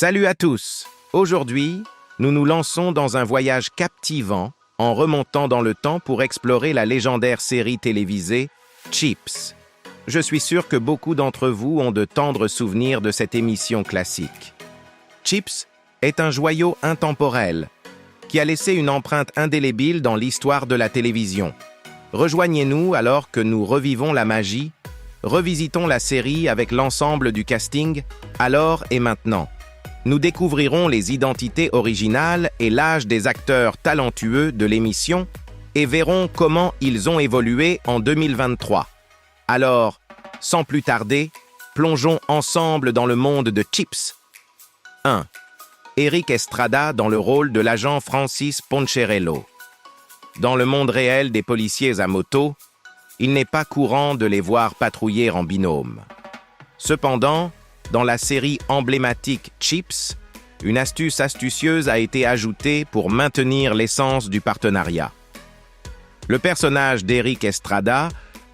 Salut à tous! Aujourd'hui, nous nous lançons dans un voyage captivant en remontant dans le temps pour explorer la légendaire série télévisée Chips. Je suis sûr que beaucoup d'entre vous ont de tendres souvenirs de cette émission classique. Chips est un joyau intemporel qui a laissé une empreinte indélébile dans l'histoire de la télévision. Rejoignez-nous alors que nous revivons la magie, revisitons la série avec l'ensemble du casting, alors et maintenant. Nous découvrirons les identités originales et l'âge des acteurs talentueux de l'émission et verrons comment ils ont évolué en 2023. Alors, sans plus tarder, plongeons ensemble dans le monde de Chips. 1. Eric Estrada dans le rôle de l'agent Francis Poncherello. Dans le monde réel des policiers à moto, il n'est pas courant de les voir patrouiller en binôme. Cependant, dans la série emblématique Chips, une astuce astucieuse a été ajoutée pour maintenir l'essence du partenariat. Le personnage d'Eric Estrada,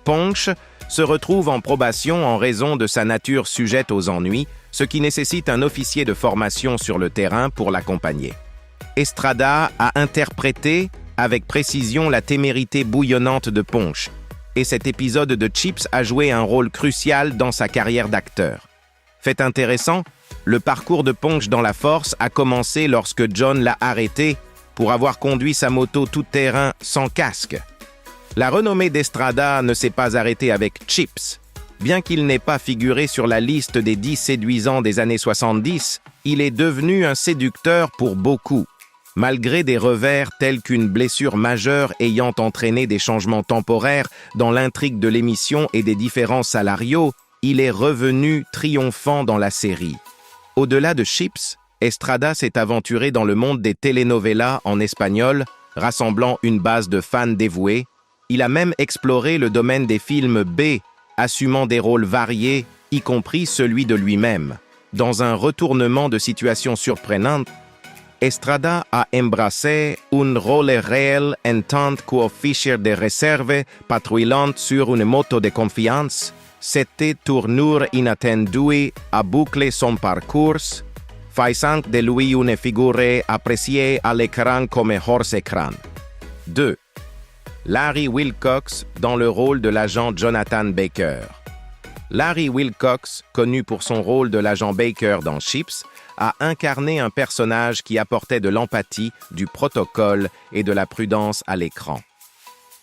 Ponch, se retrouve en probation en raison de sa nature sujette aux ennuis, ce qui nécessite un officier de formation sur le terrain pour l'accompagner. Estrada a interprété avec précision la témérité bouillonnante de Ponch, et cet épisode de Chips a joué un rôle crucial dans sa carrière d'acteur. Fait intéressant, le parcours de Ponch dans la force a commencé lorsque John l'a arrêté pour avoir conduit sa moto tout-terrain sans casque. La renommée d'Estrada ne s'est pas arrêtée avec Chips. Bien qu'il n'ait pas figuré sur la liste des 10 séduisants des années 70, il est devenu un séducteur pour beaucoup. Malgré des revers tels qu'une blessure majeure ayant entraîné des changements temporaires dans l'intrigue de l'émission et des différents salariaux, il est revenu triomphant dans la série. Au-delà de Chips, Estrada s'est aventuré dans le monde des telenovelas en espagnol, rassemblant une base de fans dévoués. Il a même exploré le domaine des films B, assumant des rôles variés, y compris celui de lui-même. Dans un retournement de situation surprenante, Estrada a embrassé un rôle réel en tant qu'officier de réserve patrouillant sur une moto de confiance. Cette tournure inattendue a bouclé son parcours, faisant de lui une figure appréciée à l'écran comme hors écran. 2. Larry Wilcox dans le rôle de l'agent Jonathan Baker. Larry Wilcox, connu pour son rôle de l'agent Baker dans Chips, a incarné un personnage qui apportait de l'empathie, du protocole et de la prudence à l'écran.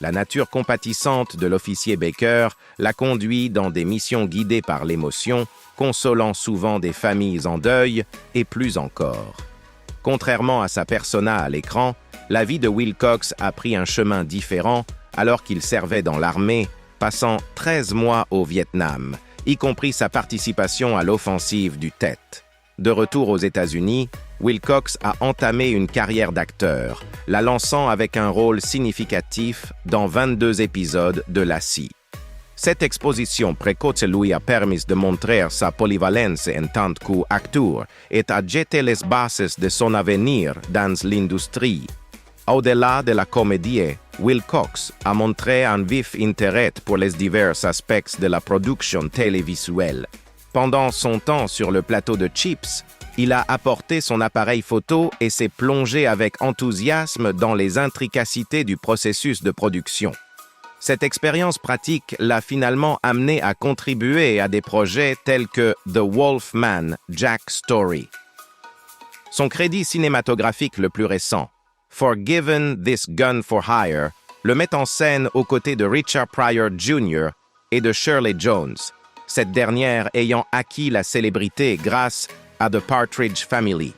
La nature compatissante de l'officier Baker l'a conduit dans des missions guidées par l'émotion, consolant souvent des familles en deuil et plus encore. Contrairement à sa persona à l'écran, la vie de Wilcox a pris un chemin différent alors qu'il servait dans l'armée, passant 13 mois au Vietnam, y compris sa participation à l'offensive du Tet. De retour aux États-Unis, Wilcox a entamé une carrière d'acteur, la lançant avec un rôle significatif dans 22 épisodes de Lassie. Cette exposition précoce lui a permis de montrer sa polyvalence en tant qu'acteur et a jeté les bases de son avenir dans l'industrie. Au-delà de la comédie, Wilcox a montré un vif intérêt pour les divers aspects de la production télévisuelle. Pendant son temps sur le plateau de Chips, il a apporté son appareil photo et s'est plongé avec enthousiasme dans les intricacités du processus de production. Cette expérience pratique l'a finalement amené à contribuer à des projets tels que The Wolfman Jack Story. Son crédit cinématographique le plus récent, Forgiven This Gun for Hire, le met en scène aux côtés de Richard Pryor Jr. et de Shirley Jones, cette dernière ayant acquis la célébrité grâce à The Partridge Family.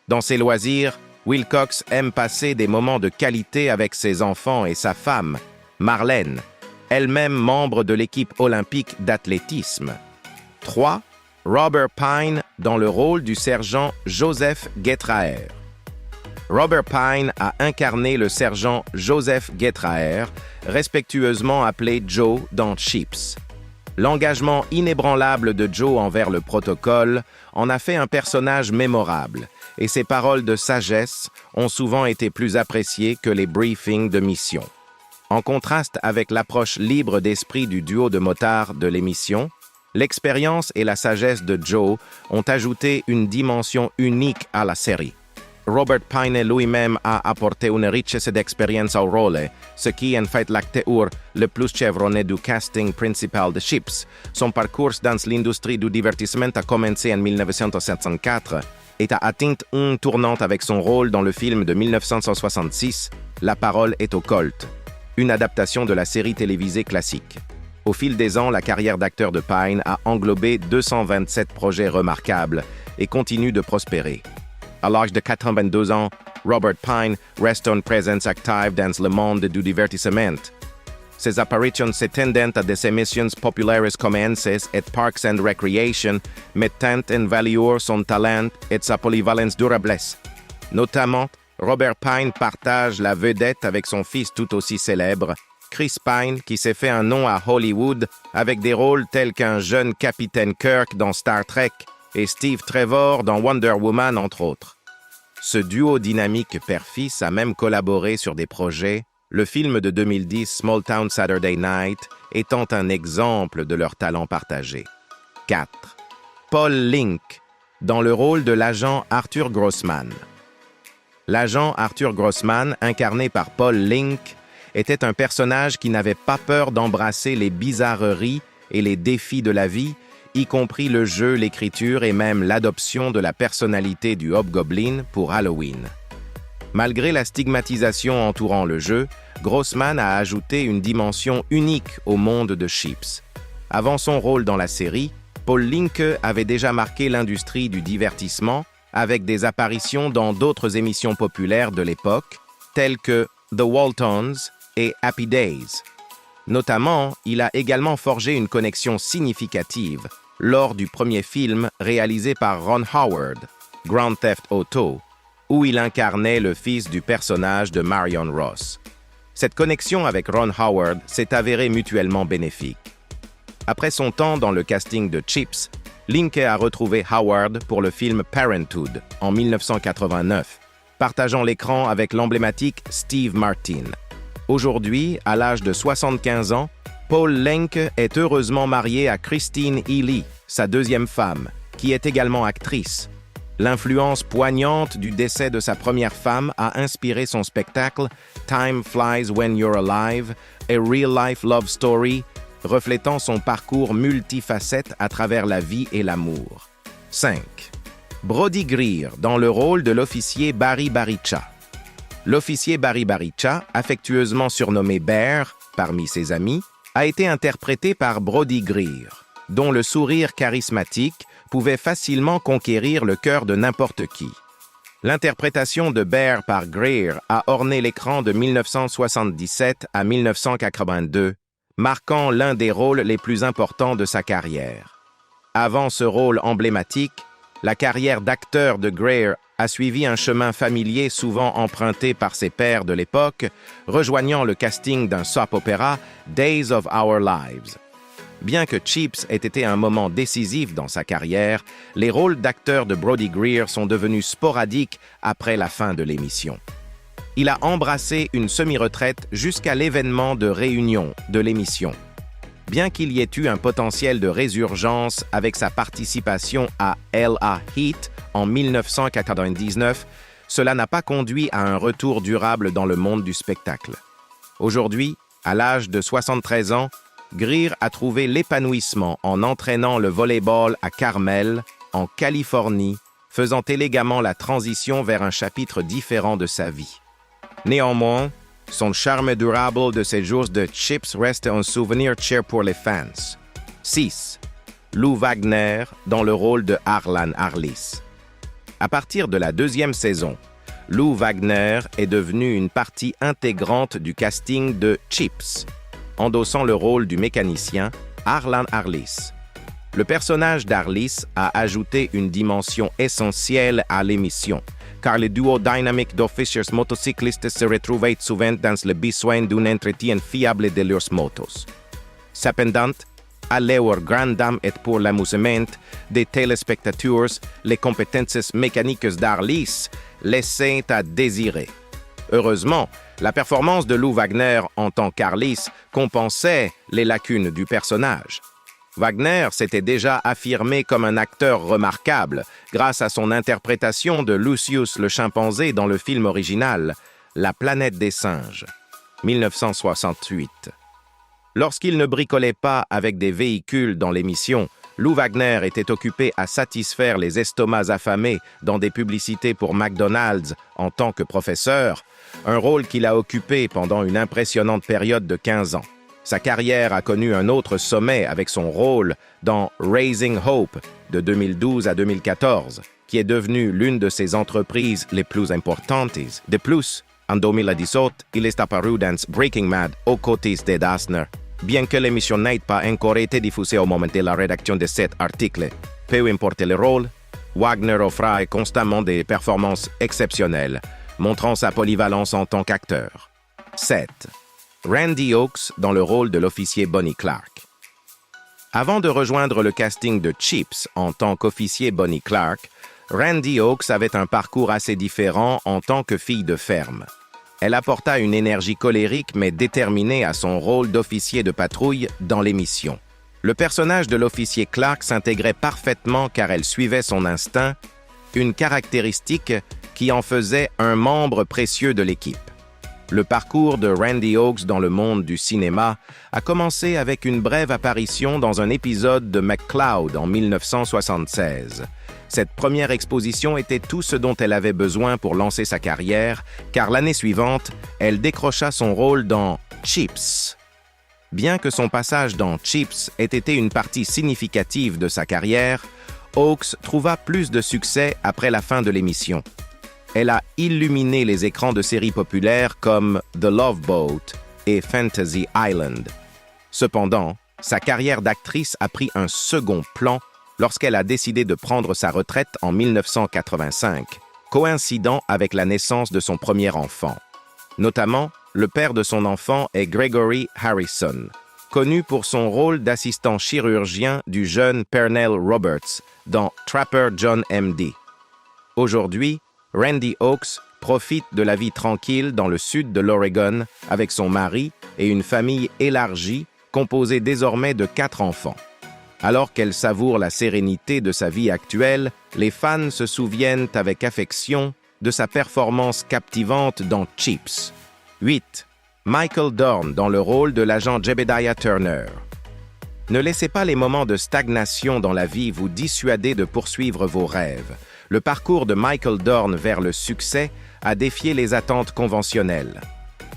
Dans ses loisirs, Wilcox aime passer des moments de qualité avec ses enfants et sa femme, Marlène, elle-même membre de l'équipe olympique d'athlétisme. 3. Robert Pine dans le rôle du sergent Joseph Getraer. Robert Pine a incarné le sergent Joseph Getraer, respectueusement appelé Joe dans Chips. L'engagement inébranlable de Joe envers le protocole en a fait un personnage mémorable, et ses paroles de sagesse ont souvent été plus appréciées que les briefings de mission. En contraste avec l'approche libre d'esprit du duo de motards de l'émission, L'expérience et la sagesse de Joe ont ajouté une dimension unique à la série. Robert Pine lui-même a apporté une richesse d'expérience au rôle, ce qui en fait l'acteur le plus chevronné du casting principal de Chips. Son parcours dans l'industrie du divertissement a commencé en 1974 et a atteint un tournant avec son rôle dans le film de 1966, La parole est au Colt, une adaptation de la série télévisée classique. Au fil des ans, la carrière d'acteur de Pine a englobé 227 projets remarquables et continue de prospérer. À l'âge de 82 ans, Robert Pine reste une présence active dans le monde du divertissement. Ses apparitions s'étendent à des émissions populaires comme ANSYS et Parks and Recreation, mettant en valeur son talent et sa polyvalence durable. Notamment, Robert Pine partage la vedette avec son fils tout aussi célèbre, Chris Pine, qui s'est fait un nom à Hollywood avec des rôles tels qu'un jeune capitaine Kirk dans Star Trek et Steve Trevor dans Wonder Woman, entre autres. Ce duo dynamique père-fils a même collaboré sur des projets, le film de 2010 Small Town Saturday Night étant un exemple de leur talent partagé. 4. Paul Linke, dans le rôle de l'agent Arthur Grossman. L'agent Arthur Grossman, incarné par Paul Linke, était un personnage qui n'avait pas peur d'embrasser les bizarreries et les défis de la vie, y compris le jeu, l'écriture et même l'adoption de la personnalité du Hobgoblin pour Halloween. Malgré la stigmatisation entourant le jeu, Grossman a ajouté une dimension unique au monde de Chips. Avant son rôle dans la série, Paul Linke avait déjà marqué l'industrie du divertissement avec des apparitions dans d'autres émissions populaires de l'époque, telles que The Waltons et Happy Days. Notamment, il a également forgé une connexion significative lors du premier film réalisé par Ron Howard, Grand Theft Auto, où il incarnait le fils du personnage de Marion Ross. Cette connexion avec Ron Howard s'est avérée mutuellement bénéfique. Après son temps dans le casting de Chips, Linke a retrouvé Howard pour le film Parenthood en 1989, partageant l'écran avec l'emblématique Steve Martin. Aujourd'hui, à l'âge de 75 ans, Paul Linke est heureusement marié à Christine Healy, sa deuxième femme, qui est également actrice. L'influence poignante du décès de sa première femme a inspiré son spectacle Time Flies When You're Alive, a real-life love story, reflétant son parcours multifacette à travers la vie et l'amour. 5. Brody Greer, dans le rôle de l'officier Barry Baricha. L'officier Barry Baricha, affectueusement surnommé Bear parmi ses amis, a été interprété par Brody Greer, dont le sourire charismatique pouvait facilement conquérir le cœur de n'importe qui. L'interprétation de Bear par Greer a orné l'écran de 1977 à 1982, marquant l'un des rôles les plus importants de sa carrière. Avant ce rôle emblématique, la carrière d'acteur de Greer a suivi un chemin familier souvent emprunté par ses pairs de l'époque, rejoignant le casting d'un soap opéra Days of Our Lives. Bien que Chips ait été un moment décisif dans sa carrière, les rôles d'acteur de Brody Greer sont devenus sporadiques après la fin de l'émission. Il a embrassé une semi-retraite jusqu'à l'événement de réunion de l'émission. Bien qu'il y ait eu un potentiel de résurgence avec sa participation à L.A. Heat en 1999, cela n'a pas conduit à un retour durable dans le monde du spectacle. Aujourd'hui, à l'âge de 73 ans, Greer a trouvé l'épanouissement en entraînant le volleyball à Carmel, en Californie, faisant élégamment la transition vers un chapitre différent de sa vie. Néanmoins, son charme durable de ces jours de Chips reste un souvenir cher pour les fans. 6. Lou Wagner dans le rôle de Harlan Harlis. À partir de la deuxième saison, Lou Wagner est devenu une partie intégrante du casting de Chips, endossant le rôle du mécanicien Harlan Harlis. Le personnage d'Harlis a ajouté une dimension essentielle à l'émission, car le duo dynamique d'officiers motocyclistes se retrouvait souvent dans le besoin d'un entretien fiable de leurs motos. Cependant, à leur grande dame et pour l'amusement des téléspectateurs, les compétences mécaniques d'Harlis laissaient à désirer. Heureusement, la performance de Lou Wagner en tant qu'Harlis compensait les lacunes du personnage. Wagner s'était déjà affirmé comme un acteur remarquable grâce à son interprétation de Lucius le chimpanzé dans le film original La planète des singes, 1968. Lorsqu'il ne bricolait pas avec des véhicules dans l'émission, Lou Wagner était occupé à satisfaire les estomacs affamés dans des publicités pour McDonald's en tant que professeur, un rôle qu'il a occupé pendant une impressionnante période de 15 ans. Sa carrière a connu un autre sommet avec son rôle dans Raising Hope de 2012 à 2014, qui est devenue l'une de ses entreprises les plus importantes. De plus, en 2018, il est apparu dans Breaking Mad aux côtés de Dastner. Bien que l'émission n'ait pas encore été diffusée au moment de la rédaction de cet article, peu importe le rôle, Wagner offre constamment des performances exceptionnelles, montrant sa polyvalence en tant qu'acteur. 7. Randy Oakes dans le rôle de l'officier Bonnie Clark. Avant de rejoindre le casting de Chips en tant qu'officier Bonnie Clark, Randy Oakes avait un parcours assez différent en tant que fille de ferme. Elle apporta une énergie colérique mais déterminée à son rôle d'officier de patrouille dans l'émission. Le personnage de l'officier Clark s'intégrait parfaitement car elle suivait son instinct, une caractéristique qui en faisait un membre précieux de l'équipe. Le parcours de Randy Oakes dans le monde du cinéma a commencé avec une brève apparition dans un épisode de McCloud en 1976. Cette première exposition était tout ce dont elle avait besoin pour lancer sa carrière, car l'année suivante, elle décrocha son rôle dans Chips. Bien que son passage dans Chips ait été une partie significative de sa carrière, Oakes trouva plus de succès après la fin de l'émission. Elle a illuminé les écrans de séries populaires comme The Love Boat et Fantasy Island. Cependant, sa carrière d'actrice a pris un second plan lorsqu'elle a décidé de prendre sa retraite en 1985, coïncidant avec la naissance de son premier enfant. Notamment, le père de son enfant est Gregory Harrison, connu pour son rôle d'assistant chirurgien du jeune Pernell Roberts dans Trapper John M.D. Aujourd'hui, Randy Oakes profite de la vie tranquille dans le sud de l'Oregon avec son mari et une famille élargie composée désormais de 4 enfants. Alors qu'elle savoure la sérénité de sa vie actuelle, les fans se souviennent avec affection de sa performance captivante dans Chips. 8. Michael Dorn dans le rôle de l'agent Jebediah Turner. Ne laissez pas les moments de stagnation dans la vie vous dissuader de poursuivre vos rêves. Le parcours de Michael Dorn vers le succès a défié les attentes conventionnelles.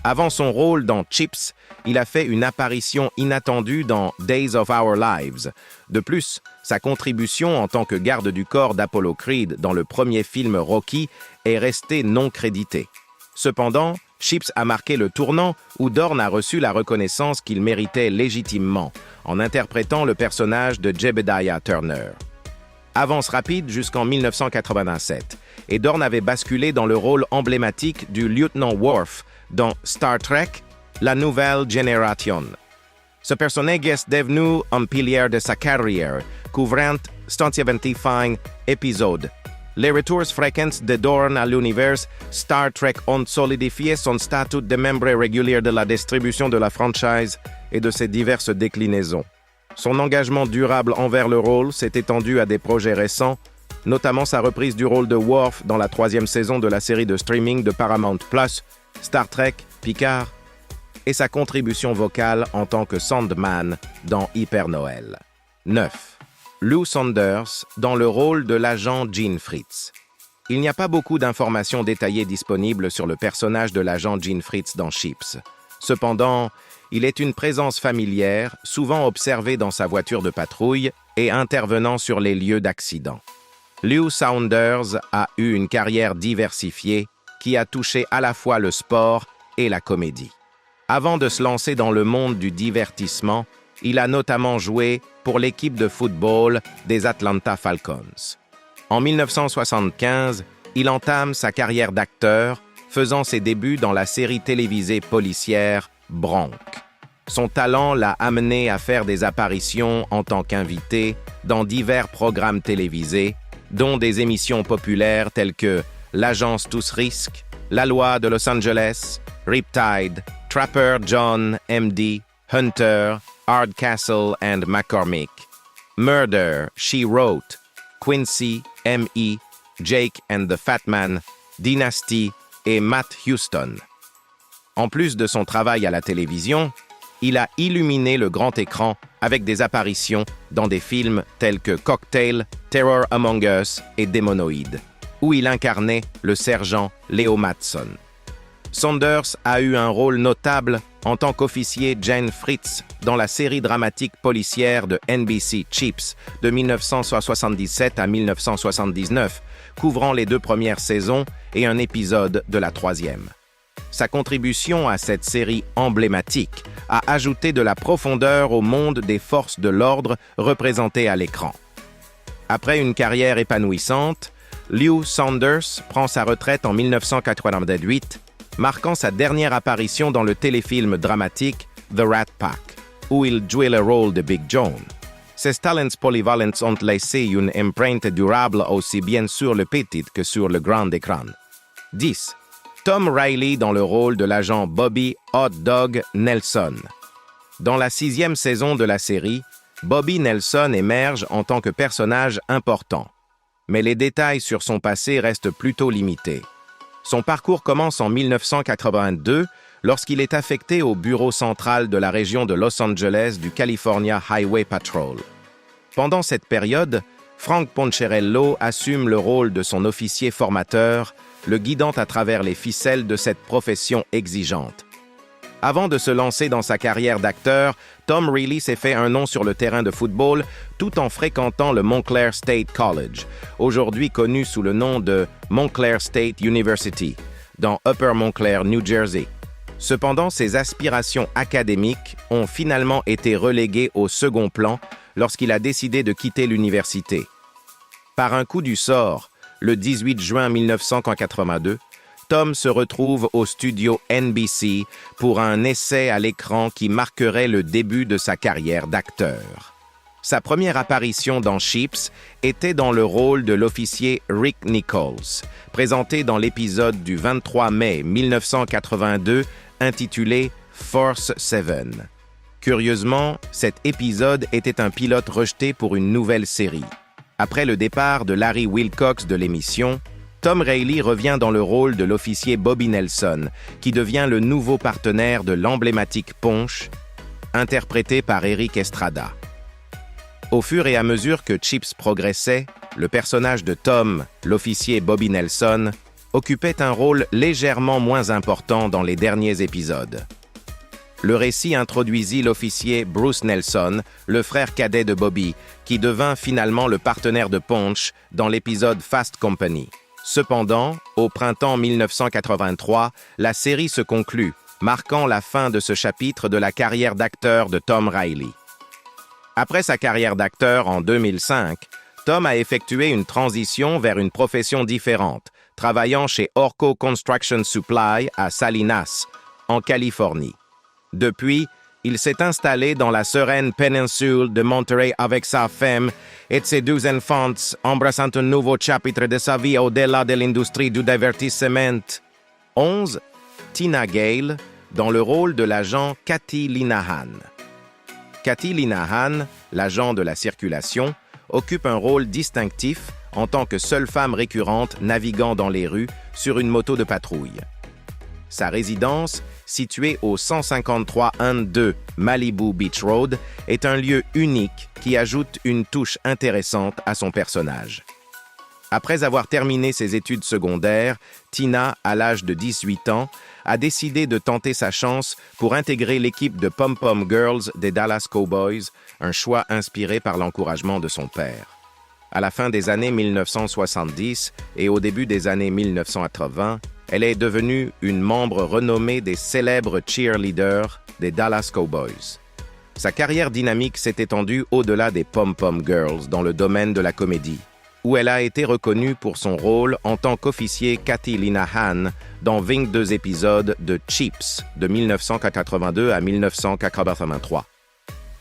Avant son rôle dans Chips, il a fait une apparition inattendue dans Days of Our Lives. De plus, sa contribution en tant que garde du corps d'Apollo Creed dans le premier film Rocky est restée non créditée. Cependant, Chips a marqué le tournant où Dorn a reçu la reconnaissance qu'il méritait légitimement en interprétant le personnage de Jebediah Turner. Avance rapide jusqu'en 1987, et Dorn avait basculé dans le rôle emblématique du lieutenant Worf dans Star Trek, La Nouvelle Génération. Ce personnage est devenu un pilier de sa carrière, couvrant 175 épisodes. Les retours fréquents de Dorn à l'univers Star Trek ont solidifié son statut de membre régulier de la distribution de la franchise et de ses diverses déclinaisons. Son engagement durable envers le rôle s'est étendu à des projets récents, notamment sa reprise du rôle de Worf dans la 3e saison de la série de streaming de Paramount+, Star Trek, Picard, et sa contribution vocale en tant que Sandman dans Hyper Noël. 9. Lou Saunders dans le rôle de l'agent Gene Fritz. Il n'y a pas beaucoup d'informations détaillées disponibles sur le personnage de l'agent Gene Fritz dans Chips. Cependant, il est une présence familière, souvent observée dans sa voiture de patrouille et intervenant sur les lieux d'accident. Lou Saunders a eu une carrière diversifiée qui a touché à la fois le sport et la comédie. Avant de se lancer dans le monde du divertissement, il a notamment joué pour l'équipe de football des Atlanta Falcons. En 1975, il entame sa carrière d'acteur, faisant ses débuts dans la série télévisée policière Bronx. Son talent l'a amené à faire des apparitions en tant qu'invité dans divers programmes télévisés, dont des émissions populaires telles que L'Agence Tous Risques, La Loi de Los Angeles, Riptide, Trapper John M.D., Hunter, Hardcastle and McCormick, Murder, She Wrote, Quincy, M.E., Jake and the Fat Man, Dynasty et Matt Houston. En plus de son travail à la télévision, il a illuminé le grand écran avec des apparitions dans des films tels que Cocktail, Terror Among Us et Démonoïde, où il incarnait le sergent Leo Matson. Saunders a eu un rôle notable en tant qu'officier Jane Fritz dans la série dramatique policière de NBC Chips de 1977 à 1979, couvrant les 2 premières saisons et un épisode de la 3e. Sa contribution à cette série emblématique a ajouté de la profondeur au monde des forces de l'ordre représentées à l'écran. Après une carrière épanouissante, Lew Saunders prend sa retraite en 1998, marquant sa dernière apparition dans le téléfilm dramatique The Rat Pack, où il jouait le rôle de Big John. Ses talents polyvalents ont laissé une empreinte durable aussi bien sur le petit que sur le grand écran. 10. Tom Riley dans le rôle de l'agent Bobby Hot Dog Nelson. Dans la 6e saison de la série, Bobby Nelson émerge en tant que personnage important. Mais les détails sur son passé restent plutôt limités. Son parcours commence en 1982 lorsqu'il est affecté au bureau central de la région de Los Angeles du California Highway Patrol. Pendant cette période, Frank Poncherello assume le rôle de son officier formateur, le guidant à travers les ficelles de cette profession exigeante. Avant de se lancer dans sa carrière d'acteur, Tom Riley s'est fait un nom sur le terrain de football tout en fréquentant le Montclair State College, aujourd'hui connu sous le nom de Montclair State University, dans Upper Montclair, New Jersey. Cependant, ses aspirations académiques ont finalement été reléguées au second plan lorsqu'il a décidé de quitter l'université. Par un coup du sort, le 18 juin 1982, Tom se retrouve au studio NBC pour un essai à l'écran qui marquerait le début de sa carrière d'acteur. Sa première apparition dans Chips était dans le rôle de l'officier Rick Nichols, présenté dans l'épisode du 23 mai 1982 intitulé Force 7. Curieusement, cet épisode était un pilote rejeté pour une nouvelle série. Après le départ de Larry Wilcox de l'émission, Tom Riley revient dans le rôle de l'officier Bobby Nelson, qui devient le nouveau partenaire de l'emblématique Ponche, interprété par Eric Estrada. Au fur et à mesure que Chips progressait, le personnage de Tom, l'officier Bobby Nelson, occupait un rôle légèrement moins important dans les derniers épisodes. Le récit introduisit l'officier Bruce Nelson, le frère cadet de Bobby, qui devint finalement le partenaire de Ponche dans l'épisode Fast Company. Cependant, au printemps 1983, la série se conclut, marquant la fin de ce chapitre de la carrière d'acteur de Tom Riley. Après sa carrière d'acteur en 2005, Tom a effectué une transition vers une profession différente, travaillant chez Orco Construction Supply à Salinas, en Californie. Depuis, il s'est installé dans la sereine péninsule de Monterey avec sa femme et ses 2 enfants, embrassant un nouveau chapitre de sa vie au-delà de l'industrie du divertissement. 11. Tina Gale, dans le rôle de l'agent Cathy Linehan. Cathy Linehan, l'agent de la circulation, occupe un rôle distinctif en tant que seule femme récurrente naviguant dans les rues sur une moto de patrouille. Sa résidence, située au 153-1-2 Malibu Beach Road, est un lieu unique qui ajoute une touche intéressante à son personnage. Après avoir terminé ses études secondaires, Tina, à l'âge de 18 ans, a décidé de tenter sa chance pour intégrer l'équipe de Pom-Pom Girls des Dallas Cowboys, un choix inspiré par l'encouragement de son père. À la fin des années 1970 et au début des années 1980, elle est devenue une membre renommée des célèbres cheerleaders des Dallas Cowboys. Sa carrière dynamique s'est étendue au-delà des Pom-Pom Girls dans le domaine de la comédie, où elle a été reconnue pour son rôle en tant qu'officier Cathy Linehan dans 22 épisodes de Chips de 1982 à 1983.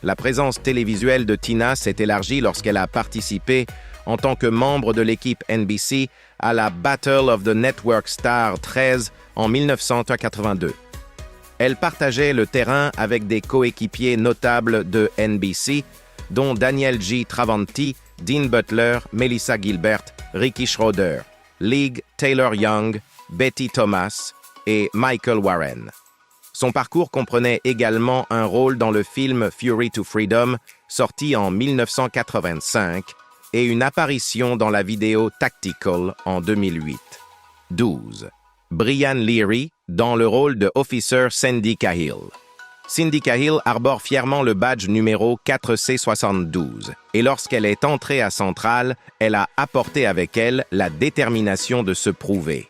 La présence télévisuelle de Tina s'est élargie lorsqu'elle a participé en tant que membre de l'équipe NBC à la Battle of the Network Star 13 en 1982. Elle partageait le terrain avec des coéquipiers notables de NBC, dont Daniel G. Travanti, Dean Butler, Melissa Gilbert, Ricky Schroeder, League Taylor Young, Betty Thomas et Michael Warren. Son parcours comprenait également un rôle dans le film Fury to Freedom, sorti en 1985, et une apparition dans la vidéo Tactical en 2008. 12. Brian Leary, dans le rôle de Officer Cindy Cahill. Cindy Cahill arbore fièrement le badge numéro 4C72, et lorsqu'elle est entrée à Central, elle a apporté avec elle la détermination de se prouver.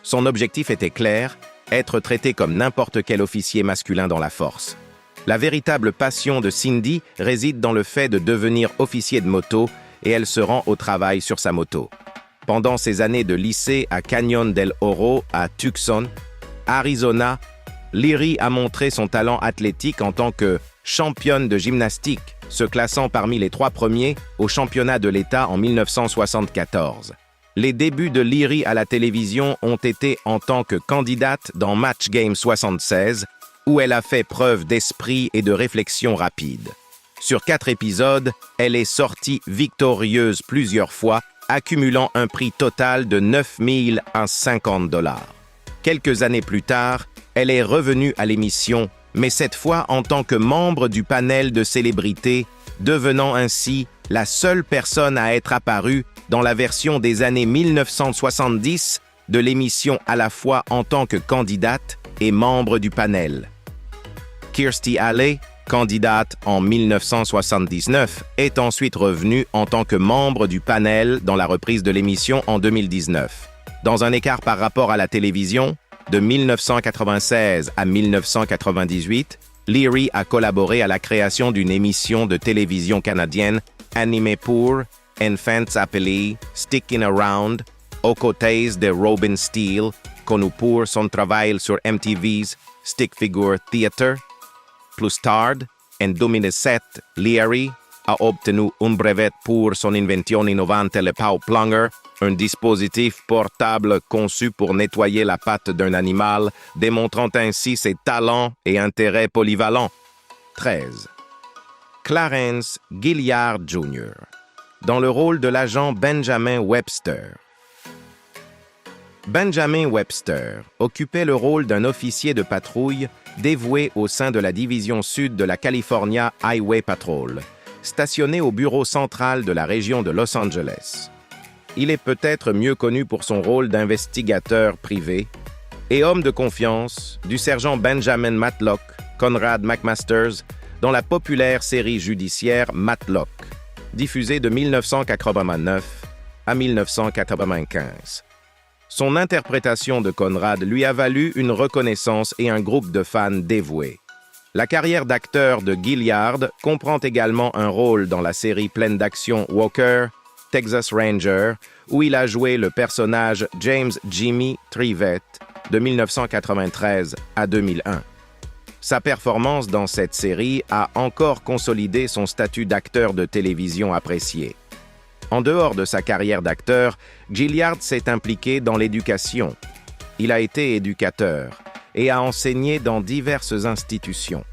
Son objectif était clair, être traité comme n'importe quel officier masculin dans la force. La véritable passion de Cindy réside dans le fait de devenir officier de moto, et elle se rend au travail sur sa moto. Pendant ses années de lycée à Canyon del Oro, à Tucson, Arizona, Leary a montré son talent athlétique en tant que championne de gymnastique, se classant parmi les 3 premiers au championnat de l'État en 1974. Les débuts de Leary à la télévision ont été en tant que candidate dans Match Game 76, où elle a fait preuve d'esprit et de réflexion rapide. Sur 4 épisodes, elle est sortie victorieuse plusieurs fois, accumulant un prix total de 9 050 $. Quelques années plus tard, elle est revenue à l'émission, mais cette fois en tant que membre du panel de célébrités, devenant ainsi la seule personne à être apparue dans la version des années 1970 de l'émission à la fois en tant que candidate et membre du panel. Kirstie Alley, candidate en 1979, est ensuite revenue en tant que membre du panel dans la reprise de l'émission en 2019. Dans un écart par rapport à la télévision, de 1996 à 1998, Leary a collaboré à la création d'une émission de télévision canadienne animée pour Enfants appelés Sticking Around, aux côtés de Robin Steele, connu pour son travail sur MTV's Stick Figure Theater. Plus tard, en 2007, Leary a obtenu un brevet pour son invention innovante le Pow Plunger, un dispositif portable conçu pour nettoyer la patte d'un animal, démontrant ainsi ses talents et intérêts polyvalents. 13. Clarence Gilliard Jr., dans le rôle de l'agent Benjamin Webster. Benjamin Webster occupait le rôle d'un officier de patrouille dévoué au sein de la division sud de la California Highway Patrol, stationné au bureau central de la région de Los Angeles. Il est peut-être mieux connu pour son rôle d'investigateur privé et homme de confiance du sergent Benjamin Matlock, Conrad McMasters, dans la populaire série judiciaire Matlock, diffusée de 1989 à 1995. Son interprétation de Conrad lui a valu une reconnaissance et un groupe de fans dévoués. La carrière d'acteur de Gilliard comprend également un rôle dans la série pleine d'action Walker, Texas Ranger, où il a joué le personnage James Jimmy Trivette de 1993 à 2001. Sa performance dans cette série a encore consolidé son statut d'acteur de télévision apprécié. En dehors de sa carrière d'acteur, Gilliard s'est impliqué dans l'éducation. Il a été éducateur et a enseigné dans diverses institutions.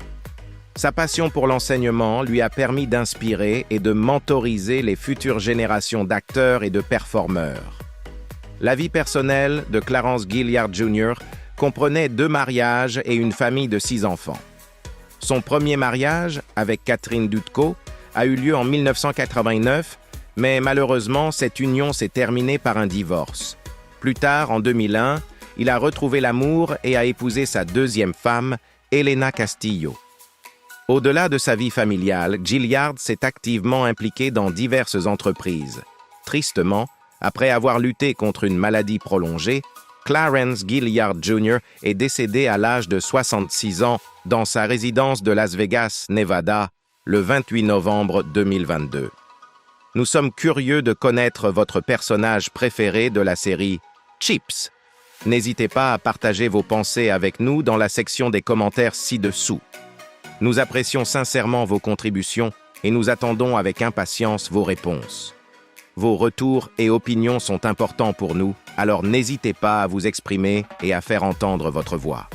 Sa passion pour l'enseignement lui a permis d'inspirer et de mentoriser les futures générations d'acteurs et de performeurs. La vie personnelle de Clarence Gilliard Jr. comprenait 2 mariages et une famille de 6 enfants. Son premier mariage, avec Catherine Dutko, a eu lieu en 1989, mais malheureusement, cette union s'est terminée par un divorce. Plus tard, en 2001, il a retrouvé l'amour et a épousé sa 2e femme, Elena Castillo. Au-delà de sa vie familiale, Gilliard s'est activement impliqué dans diverses entreprises. Tristement, après avoir lutté contre une maladie prolongée, Clarence Gilliard Jr. est décédé à l'âge de 66 ans dans sa résidence de Las Vegas, Nevada, le 28 novembre 2022. Nous sommes curieux de connaître votre personnage préféré de la série Chips. N'hésitez pas à partager vos pensées avec nous dans la section des commentaires ci-dessous. Nous apprécions sincèrement vos contributions et nous attendons avec impatience vos réponses. Vos retours et opinions sont importants pour nous, alors n'hésitez pas à vous exprimer et à faire entendre votre voix.